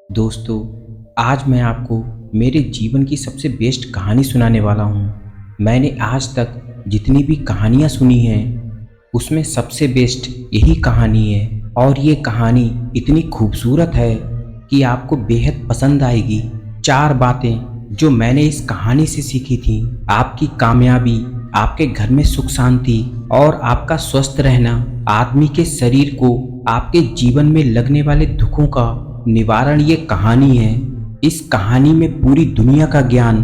दोस्तों, आज मैं आपको मेरे जीवन की सबसे बेस्ट कहानी सुनाने वाला हूँ। मैंने आज तक जितनी भी कहानियाँ सुनी हैं, उसमें सबसे बेस्ट यही कहानी है और ये कहानी इतनी खूबसूरत है कि आपको बेहद पसंद आएगी। 4 बातें जो मैंने इस कहानी से सीखी थी, आपकी कामयाबी, आपके घर में सुख शांति और आपका स्वस्थ रहना, आदमी के शरीर को आपके जीवन में लगने वाले दुखों का निवारण ये कहानी है। इस कहानी में पूरी दुनिया का ज्ञान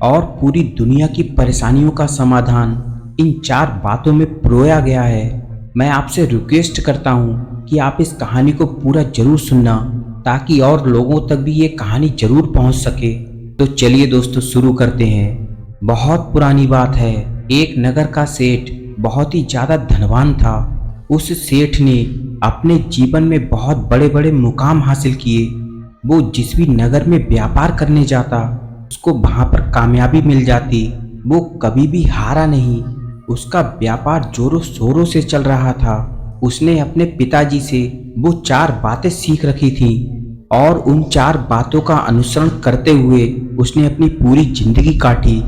और पूरी दुनिया की परेशानियों का समाधान इन 4 बातों में पिरोया गया है। मैं आपसे रिक्वेस्ट करता हूँ कि आप इस कहानी को पूरा जरूर सुनना ताकि और लोगों तक भी ये कहानी जरूर पहुँच सके। तो चलिए दोस्तों, शुरू करते हैं। बहुत पुरानी बात है, एक नगर का सेठ बहुत ही ज़्यादा धनवान था। उस सेठ ने अपने जीवन में बहुत बड़े बड़े मुकाम हासिल किए। वो जिस भी नगर में व्यापार करने जाता, उसको वहाँ पर कामयाबी मिल जाती। वो कभी भी हारा नहीं। उसका व्यापार जोरों शोरों से चल रहा था। उसने अपने पिताजी से वो 4 बातें सीख रखी थी और उन 4 बातों का अनुसरण करते हुए उसने अपनी पूरी जिंदगी काटी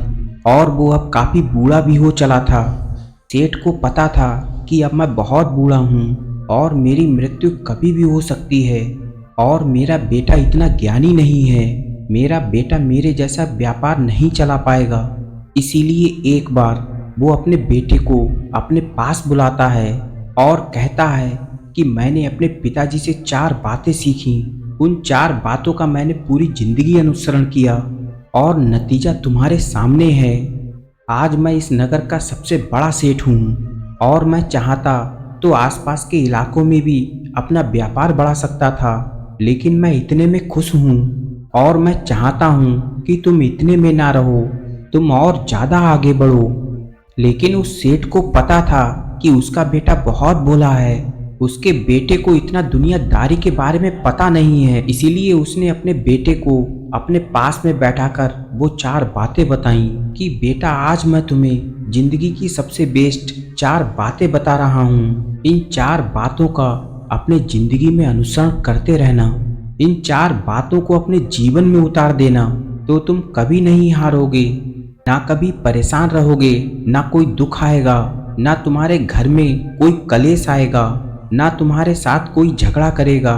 और वो अब काफ़ी बूढ़ा भी हो चला था। सेठ को पता था कि अब मैं बहुत बूढ़ा हूँ और मेरी मृत्यु कभी भी हो सकती है और मेरा बेटा इतना ज्ञानी नहीं है। मेरा बेटा मेरे जैसा व्यापार नहीं चला पाएगा। इसीलिए एक बार वो अपने बेटे को अपने पास बुलाता है और कहता है कि मैंने अपने पिताजी से 4 बातें सीखी। उन 4 बातों का मैंने पूरी जिंदगी अनुसरण किया और नतीजा तुम्हारे सामने है। आज मैं इस नगर का सबसे बड़ा सेठ हूँ और मैं चाहता तो आसपास के इलाकों में भी अपना व्यापार बढ़ा सकता था, लेकिन मैं इतने में खुश हूँ और मैं चाहता हूँ कि तुम इतने में ना रहो, तुम और ज़्यादा आगे बढ़ो। लेकिन उस सेठ को पता था कि उसका बेटा बहुत भोला है। उसके बेटे को इतना दुनियादारी के बारे में पता नहीं है। इसीलिए उसने अपने बेटे को अपने पास में बैठाकर वो 4 बातें बताई कि बेटा, आज मैं तुम्हें जिंदगी की सबसे बेस्ट 4 बातें बता रहा हूँ। इन 4 बातों का अपने जिंदगी में अनुसरण करते रहना। इन 4 बातों को अपने जीवन में उतार देना तो तुम कभी नहीं हारोगे, ना कभी परेशान रहोगे, ना कोई दुख आएगा, ना तुम्हारे घर में कोई कलेश आएगा, ना तुम्हारे साथ कोई झगड़ा करेगा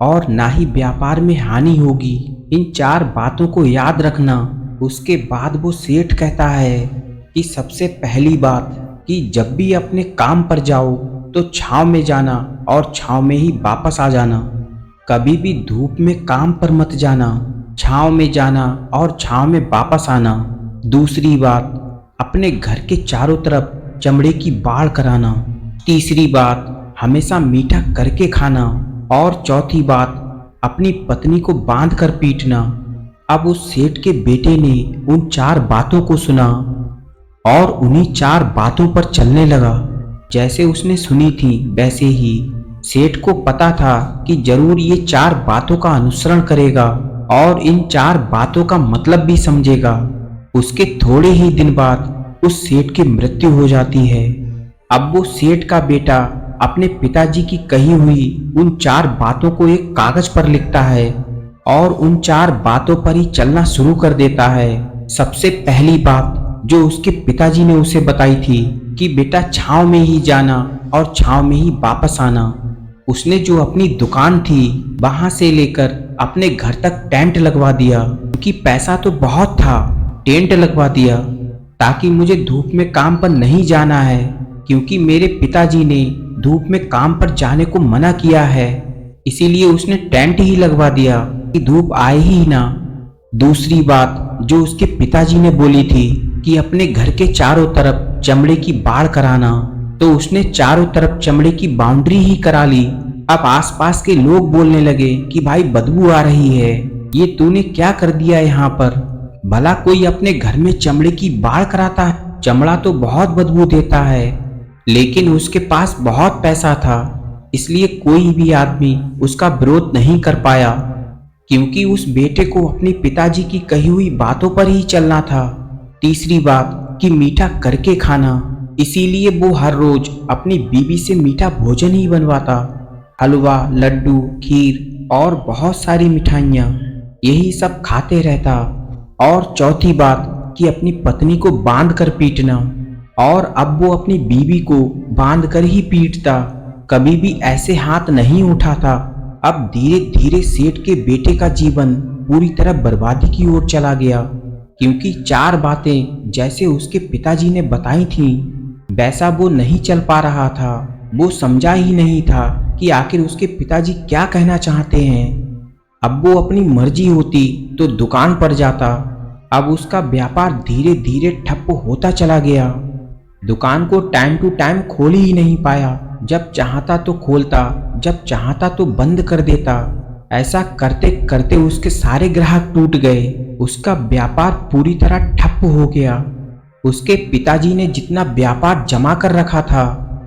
और ना ही व्यापार में हानि होगी। इन 4 बातों को याद रखना। उसके बाद वो सेठ कहता है कि सबसे पहली बात कि जब भी अपने काम पर जाओ तो छांव में जाना और छांव में ही वापस आ जाना। कभी भी धूप में काम पर मत जाना, छांव में जाना और छांव में वापस आना। दूसरी बात, अपने घर के चारों तरफ चमड़े की बाड़ कराना। तीसरी बात, हमेशा मीठा करके खाना। और चौथी बात, अपनी पत्नी को बांध कर पीटना। अब उस सेठ के बेटे ने उन 4 बातों को सुना और उन्हीं 4 बातों पर चलने लगा। जैसे उसने सुनी थी वैसे ही सेठ को पता था कि जरूर ये 4 बातों का अनुसरण करेगा और इन 4 बातों का मतलब भी समझेगा। उसके थोड़े ही दिन बाद उस सेठ की मृत्यु हो जाती है। अब वो सेठ का बेटा अपने पिताजी की कही हुई उन 4 बातों को एक कागज पर लिखता है और उन 4 बातों पर ही चलना शुरू कर देता है। सबसे पहली बात जो उसके पिताजी ने उसे बताई थी कि बेटा, छांव में ही जाना और छांव में ही वापस आना। उसने जो अपनी दुकान थी वहां से लेकर अपने घर तक टेंट लगवा दिया, क्योंकि पैसा तो बहुत था। टेंट लगवा दिया ताकि मुझे धूप में काम पर नहीं जाना है, क्योंकि मेरे पिताजी ने धूप में काम पर जाने को मना किया है। इसीलिए उसने टेंट ही लगवा दिया कि धूप आए ही ना। दूसरी बात जो उसके पिताजी ने बोली थी कि अपने घर के चारों तरफ चमड़े की बाड़ कराना, तो उसने चारों तरफ चमड़े की बाउंड्री ही करा ली। अब आसपास के लोग बोलने लगे कि भाई, बदबू आ रही है, ये तूने क्या कर दिया यहाँ पर? भला कोई अपने घर में चमड़े की बाड़ कराता है? चमड़ा तो बहुत बदबू देता है। लेकिन उसके पास बहुत पैसा था, इसलिए कोई भी आदमी उसका विरोध नहीं कर पाया, क्योंकि उस बेटे को अपने पिताजी की कही हुई बातों पर ही चलना था। तीसरी बात कि मीठा करके खाना। इसीलिए वो हर रोज अपनी बीवी से मीठा भोजन ही बनवाता। हलवा, लड्डू, खीर और बहुत सारी मिठाइयाँ, यही सब खाते रहता। और चौथी बात कि अपनी पत्नी को बांध कर पीटना, और अब वो अपनी बीवी को बांध कर ही पीटता, कभी भी ऐसे हाथ नहीं उठाता। अब धीरे धीरे सेठ के बेटे का जीवन पूरी तरह बर्बादी की ओर चला गया, क्योंकि चार बातें जैसे उसके पिताजी ने बताई थीं वैसा वो नहीं चल पा रहा था। वो समझा ही नहीं था कि आखिर उसके पिताजी क्या कहना चाहते हैं। अब वो अपनी मर्जी होती तो दुकान पर जाता, अब उसका व्यापार धीरे धीरे ठप होता चला गया। दुकान को टाइम टू टाइम खोल ही नहीं पाया, जब चाहता तो खोलता, जब चाहता तो बंद कर देता। ऐसा करते करते उसके सारे ग्राहक टूट गए, उसका व्यापार पूरी तरह ठप हो गया। उसके पिताजी ने जितना व्यापार जमा कर रखा था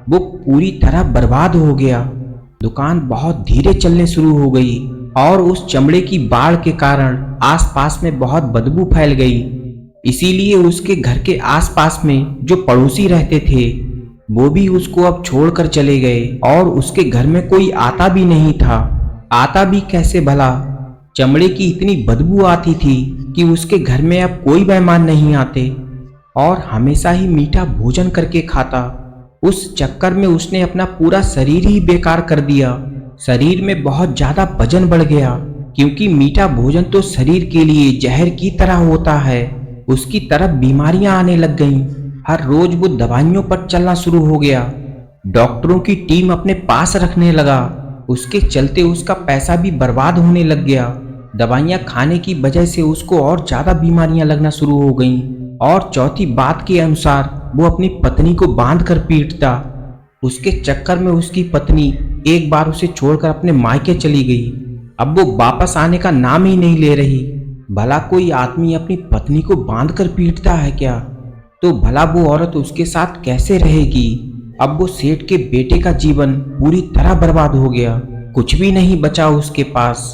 वो पूरी तरह बर्बाद हो गया। दुकान बहुत धीरे चलने शुरू हो गई और उस चमड़े की बाढ़ के कारण आसपास में बहुत बदबू फैल गई। इसीलिए उसके घर के आसपास में जो पड़ोसी रहते थे वो भी उसको अब छोड़कर चले गए, और उसके घर में कोई आता भी नहीं था। आता भी कैसे भला? चमड़े की इतनी बदबू आती थी कि उसके घर में अब कोई मेहमान नहीं आते, और हमेशा ही मीठा भोजन करके खाता। उस चक्कर में उसने अपना पूरा शरीर ही बेकार कर दिया। शरीर में बहुत ज्यादा वजन बढ़ गया, क्योंकि मीठा भोजन तो शरीर के लिए जहर की तरह होता है। उसकी तरफ बीमारियां आने लग गईं। हर रोज वो दवाइयों पर चलना शुरू हो गया, डॉक्टरों की टीम अपने पास रखने लगा। उसके चलते उसका पैसा भी बर्बाद होने लग गया। दवाइयां खाने की वजह से उसको और ज्यादा बीमारियां लगना शुरू हो गईं। और चौथी बात के अनुसार वो अपनी पत्नी को बांध कर पीटता। उसके चक्कर में उसकी पत्नी एक बार उसे छोड़कर अपने मायके चली गई। अब वो वापस आने का नाम ही नहीं ले रही। भला कोई आदमी अपनी पत्नी को बांध कर पीटता है क्या? तो भला वो औरत उसके साथ कैसे रहेगी? अब वो सेठ के बेटे का जीवन पूरी तरह बर्बाद हो गया, कुछ भी नहीं बचा उसके पास।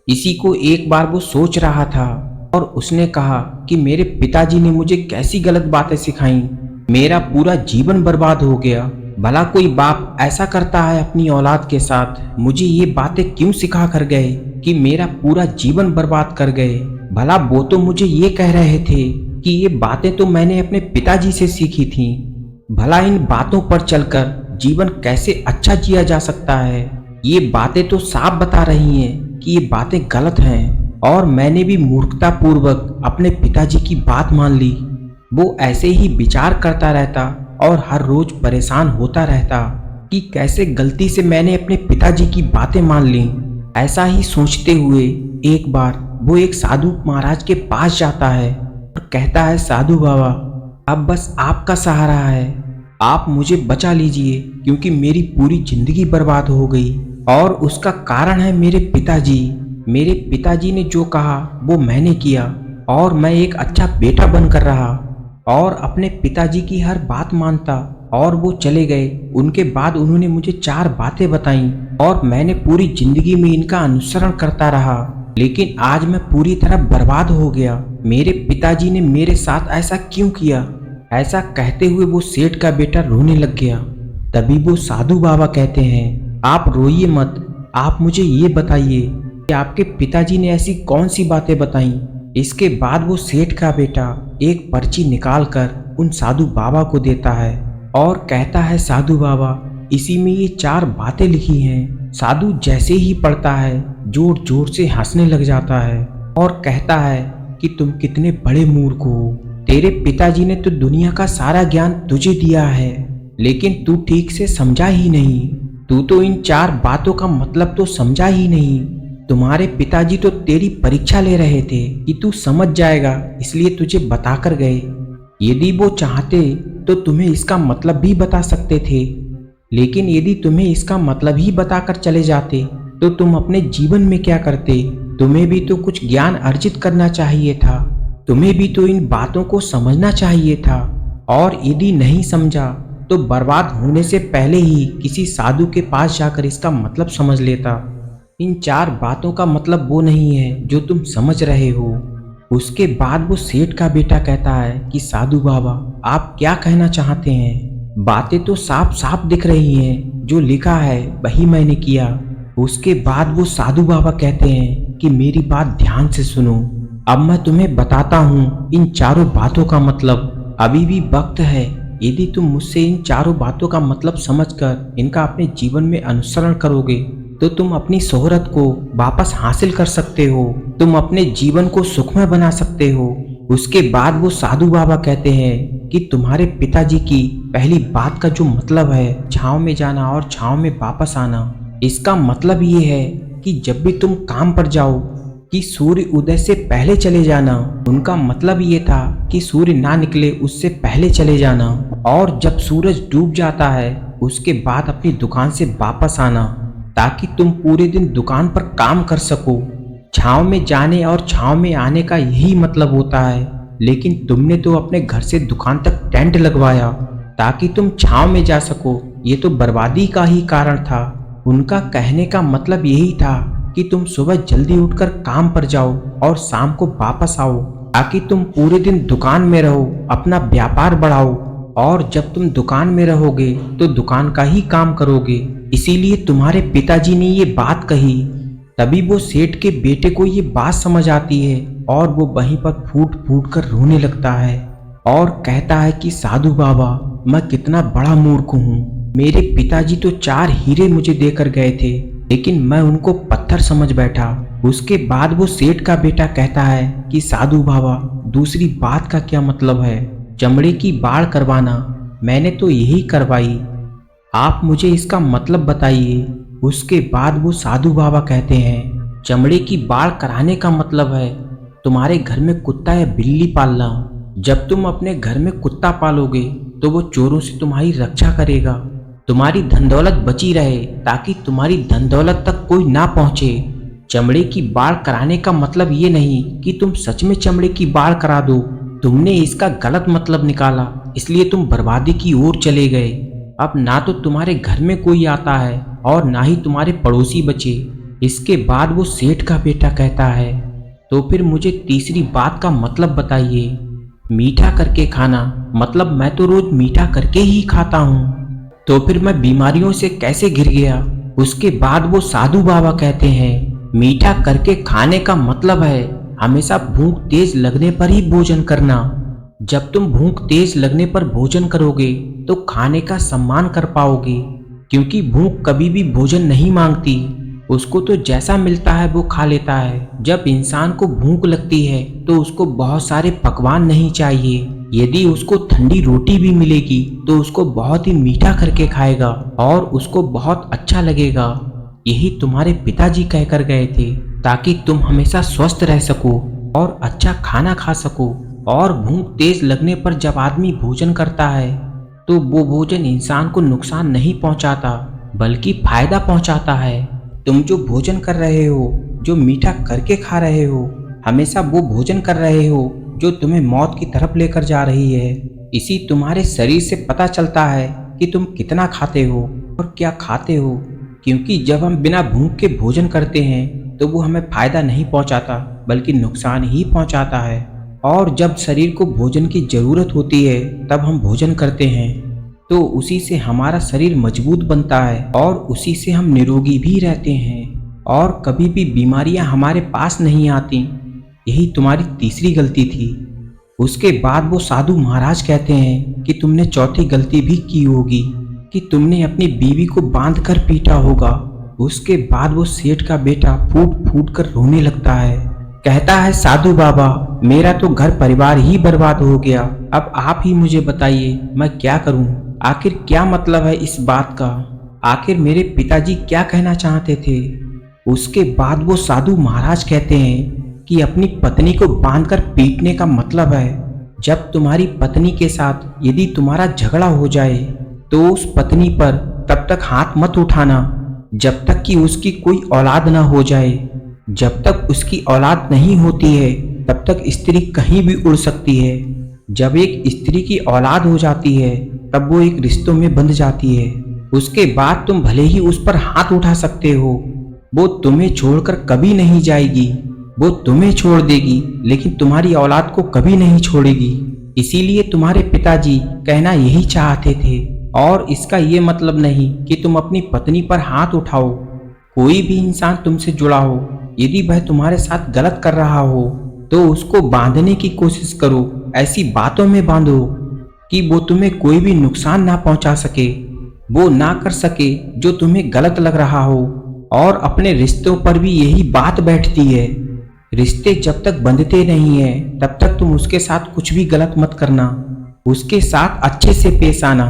इसी को एक बार वो सोच रहा था, और उसने कहा कि मेरे पिताजी ने मुझे कैसी गलत बातें सिखाई, मेरा पूरा जीवन बर्बाद हो गया। भला कोई बाप ऐसा करता है अपनी औलाद के साथ? मुझे ये बातें क्यों सिखा कर गए कि मेरा पूरा जीवन बर्बाद कर गए? भला वो तो मुझे ये कह रहे थे कि ये बातें तो मैंने अपने पिताजी से सीखी थी। भला इन बातों पर चलकर जीवन कैसे अच्छा जिया जा सकता है? ये बातें तो साफ बता रही हैं कि ये बातें गलत हैं, और मैंने भी मूर्खतापूर्वक अपने पिताजी की बात मान ली। वो ऐसे ही विचार करता रहता और हर रोज परेशान होता रहता कि कैसे गलती से मैंने अपने पिताजी की बातें मान ली। ऐसा ही सोचते हुए एक बार वो एक साधु महाराज के पास जाता है और कहता है, साधु बाबा, अब बस आपका सहारा है, आप मुझे बचा लीजिए, क्योंकि मेरी पूरी जिंदगी बर्बाद हो गई, और उसका कारण है मेरे पिताजी। मेरे पिताजी ने जो कहा वो मैंने किया, और मैं एक अच्छा बेटा बनकर रहा और अपने पिताजी की हर बात मानता, और वो चले गए। उनके बाद उन्होंने मुझे 4 बातें बताई, और मैंने पूरी जिंदगी में इनका अनुसरण करता रहा, लेकिन आज मैं पूरी तरह बर्बाद हो गया। मेरे पिताजी ने मेरे साथ ऐसा क्यों किया? ऐसा कहते हुए वो सेठ का बेटा रोने लग गया। तभी वो साधु बाबा कहते हैं, आप रोइए मत, आप मुझे ये बताइए कि आपके पिताजी ने ऐसी कौन सी बातें बताई। इसके बाद वो सेठ का बेटा एक पर्ची निकालकर उन साधु बाबा को देता है और कहता है, साधु बाबा, इसी में ये 4 बातें लिखी हैं। साधु जैसे ही पढ़ता है जोर जोर से हंसने लग जाता है और कहता है कि तुम कितने बड़े मूर्ख हो। तेरे पिताजी ने तो दुनिया का सारा ज्ञान तुझे दिया है, लेकिन तू ठीक से समझा ही नहीं। तू तो इन 4 बातों का मतलब तो समझा ही नहीं। तुम्हारे पिताजी तो तेरी परीक्षा ले रहे थे कि तू समझ जाएगा, इसलिए तुझे बताकर गए। यदि वो चाहते तो तुम्हें इसका मतलब भी बता सकते थे, लेकिन यदि तुम्हें इसका मतलब ही बताकर चले जाते तो तुम अपने जीवन में क्या करते? तुम्हें भी तो कुछ ज्ञान अर्जित करना चाहिए था, तुम्हें भी तो इन बातों को समझना चाहिए था, और यदि नहीं समझा तो बर्बाद होने से पहले ही किसी साधु के पास जाकर इसका मतलब समझ लेता। इन 4 बातों का मतलब वो नहीं है जो तुम समझ रहे हो। उसके बाद वो सेठ का बेटा कहता है कि साधु बाबा, आप क्या कहना चाहते हैं? बातें तो साफ साफ दिख रही हैं, जो लिखा है वही मैंने किया। उसके बाद वो साधु बाबा कहते हैं कि मेरी बात ध्यान से सुनो। अब मैं तुम्हें बताता हूँ इन चारों बातों का मतलब। अभी भी वक्त है। यदि तुम मुझसे इन चारों बातों का मतलब समझकर इनका अपने जीवन में अनुसरण करोगे तो तुम अपनी शोहरत को वापस हासिल कर सकते हो। तुम अपने जीवन को सुखमय बना सकते हो। उसके बाद वो साधु बाबा कहते हैं कि तुम्हारे पिताजी की पहली बात का जो मतलब है छांव में जाना और छांव में वापस आना, इसका मतलब ये है कि जब भी तुम काम पर जाओ कि सूर्य उदय से पहले चले जाना। उनका मतलब ये था कि सूर्य ना निकले उससे पहले चले जाना, और जब सूरज डूब जाता है उसके बाद अपनी दुकान से वापस आना, ताकि तुम पूरे दिन दुकान पर काम कर सको। छांव में जाने और छांव में आने का यही मतलब होता है, लेकिन तुमने तो अपने घर से दुकान तक टेंट लगवाया ताकि तुम छांव में जा सको। ये तो बर्बादी का ही कारण था। उनका कहने का मतलब यही था कि तुम सुबह जल्दी उठकर काम पर जाओ और शाम को वापस आओ, ताकि तुम पूरे दिन दुकान में रहो, अपना व्यापार बढ़ाओ, और जब तुम दुकान में रहोगे तो दुकान का ही काम करोगे। इसीलिए तुम्हारे पिताजी ने ये बात कही। तभी वो सेठ के बेटे को ये बात समझ आती है और वो वहीं पर फूट फूट कर रोने लगता है और कहता है कि साधु बाबा, मैं कितना बड़ा मूर्ख हूँ। मेरे पिताजी तो 4 हीरे मुझे देकर गए थे, लेकिन मैं उनको पत्थर समझ बैठा। उसके बाद वो सेठ का बेटा कहता है कि साधु बाबा, दूसरी बात का क्या मतलब है? चमड़े की बाढ़ करवाना, मैंने तो यही करवाई, आप मुझे इसका मतलब बताइए। उसके बाद वो साधु बाबा कहते हैं, चमड़े की बाढ़ कराने का मतलब है तुम्हारे घर में कुत्ता या बिल्ली पालना। जब तुम अपने घर में कुत्ता पालोगे तो वो चोरों से तुम्हारी रक्षा करेगा, तुम्हारी धन दौलत बची रहे ताकि तुम्हारी धन दौलत तक कोई ना पहुंचे। चमड़े की बाढ़ कराने का मतलब ये नहीं कि तुम सच में चमड़े की बाढ़ करा दो। तुमने इसका गलत मतलब निकाला, इसलिए तुम बर्बादी की ओर चले गए। अब ना तो तुम्हारे घर में कोई आता है और ना ही तुम्हारे पड़ोसी बचे। इसके बाद वो सेठ का बेटा कहता है, तो फिर मुझे तीसरी बात का मतलब बताइए। मीठा करके खाना, मतलब मैं तो रोज मीठा करके ही खाता हूँ, तो फिर मैं बीमारियों से कैसे घिर गया? उसके बाद वो साधु बाबा कहते हैं, मीठा करके खाने का मतलब है हमेशा भूख तेज लगने पर ही भोजन करना। जब तुम भूख तेज लगने पर भोजन करोगे तो खाने का सम्मान कर पाओगे, क्योंकि भूख कभी भी भोजन नहीं मांगती, उसको तो जैसा मिलता है वो खा लेता है। जब इंसान को भूख लगती है तो उसको बहुत सारे पकवान नहीं चाहिए। यदि उसको ठंडी रोटी भी मिलेगी तो उसको बहुत ही मीठा करके खाएगा और उसको बहुत अच्छा लगेगा। यही तुम्हारे पिताजी कहकर गए थे, ताकि तुम हमेशा स्वस्थ रह सको और अच्छा खाना खा सको। और भूख तेज लगने पर जब आदमी भोजन करता है तो वो भोजन इंसान को नुकसान नहीं पहुंचाता बल्कि फायदा पहुंचाता है। तुम जो भोजन कर रहे हो, जो मीठा करके खा रहे हो, हमेशा वो भोजन कर रहे हो जो तुम्हें मौत की तरफ लेकर जा रही है। इसी तुम्हारे शरीर से पता चलता है कि तुम कितना खाते हो और क्या खाते हो, क्योंकि जब हम बिना भूख के भोजन करते हैं तो वो हमें फायदा नहीं पहुंचाता बल्कि नुकसान ही पहुंचाता है। और जब शरीर को भोजन की जरूरत होती है तब हम भोजन करते हैं, तो उसी से हमारा शरीर मजबूत बनता है और उसी से हम निरोगी भी रहते हैं और कभी भी बीमारियां हमारे पास नहीं आती। यही तुम्हारी तीसरी गलती थी। उसके बाद वो साधु महाराज कहते हैं कि तुमने चौथी गलती भी की होगी, कि तुमने अपनी बीवी को बांध कर पीटा होगा। उसके बाद वो सेठ का बेटा फूट फूट कर रोने लगता है, कहता है, साधु बाबा, मेरा तो घर परिवार ही बर्बाद हो गया। अब आप ही मुझे बताइए मैं क्या करूं? आखिर क्या मतलब है इस बात का? आखिर मेरे पिताजी क्या कहना चाहते थे? उसके बाद वो साधु महाराज कहते हैं कि अपनी पत्नी को बांधकर पीटने का मतलब है, जब तुम्हारी पत्नी के साथ यदि तुम्हारा झगड़ा हो जाए तो उस पत्नी पर तब तक हाथ मत उठाना जब तक कि उसकी कोई औलाद ना हो जाए। जब तक उसकी औलाद नहीं होती है तब तक स्त्री कहीं भी उड़ सकती है। जब एक स्त्री की औलाद हो जाती है तब वो एक रिश्तों में बंध जाती है। उसके बाद तुम भले ही उस पर हाथ उठा सकते हो, वो तुम्हें छोड़कर कभी नहीं जाएगी। वो तुम्हें छोड़ देगी लेकिन तुम्हारी औलाद को कभी नहीं छोड़ेगी। इसीलिए तुम्हारे पिताजी कहना यही चाहते थे, और इसका ये मतलब नहीं कि तुम अपनी पत्नी पर हाथ उठाओ। कोई भी इंसान तुमसे जुड़ा हो, यदि वह तुम्हारे साथ गलत कर रहा हो तो उसको बांधने की कोशिश करो। ऐसी बातों में बांधो कि वो तुम्हें कोई भी नुकसान ना पहुंचा सके, वो ना कर सके जो तुम्हें गलत लग रहा हो। और अपने रिश्तों पर भी यही बात बैठती है। रिश्ते जब तक बंधते नहीं हैं तब तक तुम उसके साथ कुछ भी गलत मत करना, उसके साथ अच्छे से पेश आना।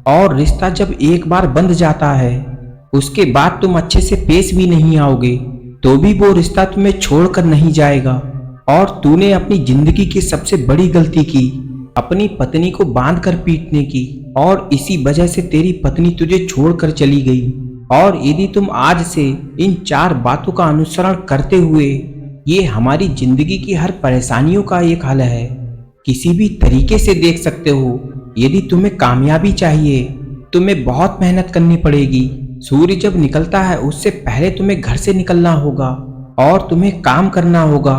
और रिश्ता जब एक बार बंध जाता है उसके बाद तुम अच्छे से पेश भी नहीं आओगे तो भी वो रिश्ता तुम्हें छोड़कर नहीं जाएगा। और तूने अपनी जिंदगी की सबसे बड़ी गलती की, अपनी पत्नी को बांध कर पीटने की, और इसी वजह से तेरी पत्नी तुझे छोड़कर चली गई। और यदि तुम आज से इन 4 बातों का अनुसरण करते हुए, ये हमारी जिंदगी की हर परेशानियों का एक हल है, किसी भी तरीके से देख सकते हो। यदि तुम्हें कामयाबी चाहिए तुम्हें बहुत मेहनत करनी पड़ेगी। सूर्य जब निकलता है उससे पहले तुम्हें घर से निकलना होगा और तुम्हें काम करना होगा,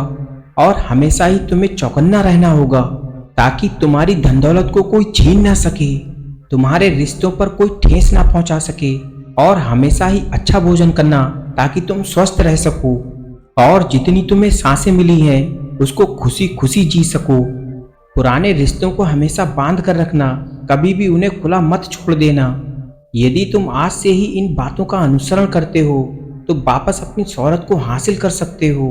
और हमेशा ही तुम्हें चौकन्ना रहना होगा ताकि तुम्हारी धन दौलत को कोई छीन ना सके, तुम्हारे रिश्तों पर कोई ठेस ना पहुंचा सके। और हमेशा ही अच्छा भोजन करना ताकि तुम स्वस्थ रह सको और जितनी तुम्हें सांसें मिली हैं उसको खुशी खुशी जी सको। पुराने रिश्तों को हमेशा बांध कर रखना, कभी भी उन्हें खुला मत छोड़ देना। यदि तुम आज से ही इन बातों का अनुसरण करते हो तो वापस अपनी शोहरत को हासिल कर सकते हो,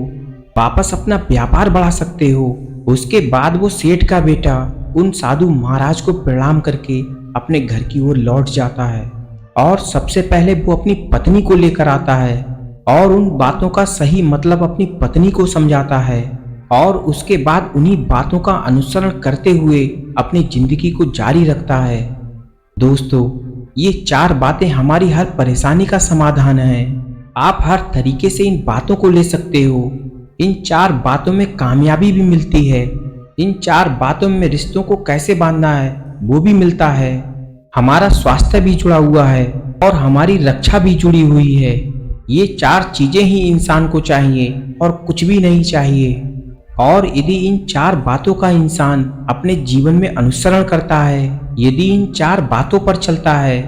वापस अपना व्यापार बढ़ा सकते हो। उसके बाद वो सेठ का बेटा उन साधु महाराज को प्रणाम करके अपने घर की ओर लौट जाता है और सबसे पहले वो अपनी पत्नी को लेकर आता है और उन बातों का सही मतलब अपनी पत्नी को समझाता है, और उसके बाद उन्हीं बातों का अनुसरण करते हुए अपनी जिंदगी को जारी रखता है। दोस्तों, ये 4 बातें हमारी हर परेशानी का समाधान है। आप हर तरीके से इन बातों को ले सकते हो। इन 4 बातों में कामयाबी भी मिलती है। इन 4 बातों में रिश्तों को कैसे बांधना है वो भी मिलता है। हमारा स्वास्थ्य भी जुड़ा हुआ है और हमारी रक्षा भी जुड़ी हुई है। ये 4 चीजें ही इंसान को चाहिए और कुछ भी नहीं चाहिए। और यदि इन 4 बातों का इंसान अपने जीवन में अनुसरण करता है, यदि इन 4 बातों पर चलता है,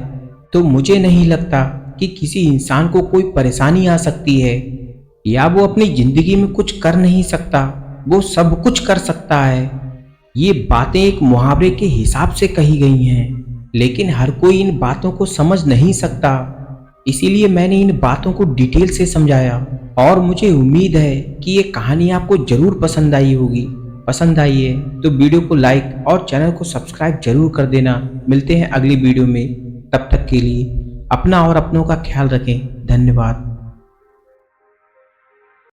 तो मुझे नहीं लगता कि किसी इंसान को कोई परेशानी आ सकती है या वो अपनी जिंदगी में कुछ कर नहीं सकता। वो सब कुछ कर सकता है। ये बातें एक मुहावरे के हिसाब से कही गई हैं, लेकिन हर कोई इन बातों को समझ नहीं सकता। इसीलिए मैंने इन बातों को डिटेल से समझाया और मुझे उम्मीद है कि ये कहानी आपको जरूर पसंद आई होगी। पसंद आई है तो वीडियो को लाइक और चैनल को सब्सक्राइब जरूर कर देना। मिलते हैं अगली वीडियो में, तब तक के लिए अपना और अपनों का ख्याल रखें। धन्यवाद।